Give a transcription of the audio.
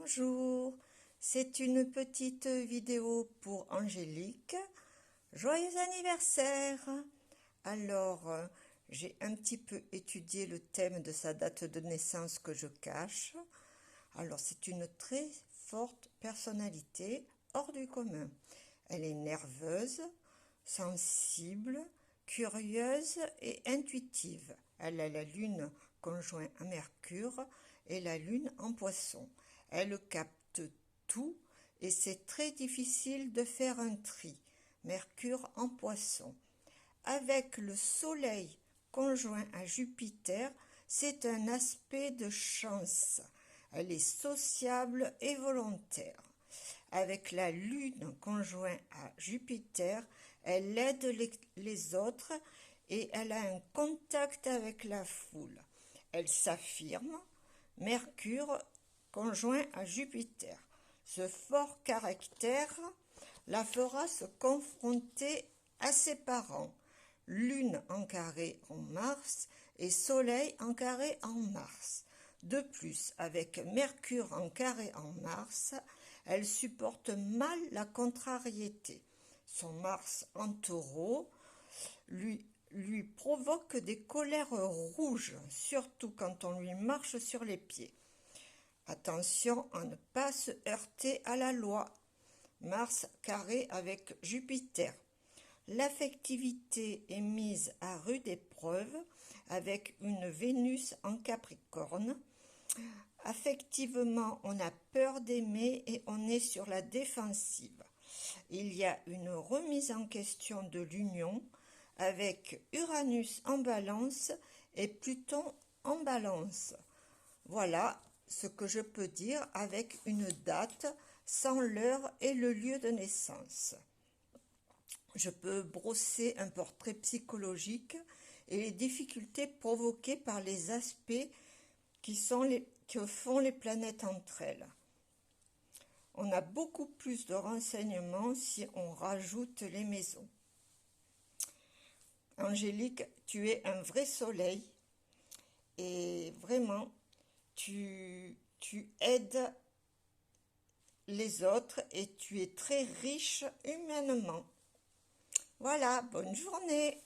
Bonjour, c'est une petite vidéo pour Angélique. Joyeux anniversaire! Alors, j'ai un petit peu étudié le thème de sa date de naissance que je cache. Alors, c'est une très forte personnalité hors du commun. Elle est nerveuse, sensible, curieuse et intuitive. Elle a la lune conjointe à Mercure et la lune en Poisson. Elle capte tout et c'est très difficile de faire un tri. Mercure en Poisson. Avec le Soleil conjoint à Jupiter, c'est un aspect de chance. Elle est sociable et volontaire. Avec la Lune conjointe à Jupiter, elle aide les autres et elle a un contact avec la foule. Elle s'affirme. Mercure conjoint à Jupiter. Ce fort caractère la fera se confronter à ses parents. Lune en carré en Mars et Soleil en carré en Mars. De plus, avec Mercure en carré en Mars, elle supporte mal la contrariété. Son Mars en Taureau lui provoque des colères rouges, surtout quand on lui marche sur les pieds. Attention à ne pas se heurter à la loi. Mars carré avec Jupiter. L'affectivité est mise à rude épreuve avec une Vénus en Capricorne. Affectivement, on a peur d'aimer et on est sur la défensive. Il y a une remise en question de l'union avec Uranus en Balance et Pluton en Balance. Voilà ce que je peux dire avec une date sans l'heure et le lieu de naissance. Je peux brosser un portrait psychologique et les difficultés provoquées par les aspects que font les planètes entre elles. On a beaucoup plus de renseignements si on rajoute les maisons. Angélique, tu es un vrai soleil et vraiment, tu aides les autres et tu es très riche humainement. Voilà, bonne journée.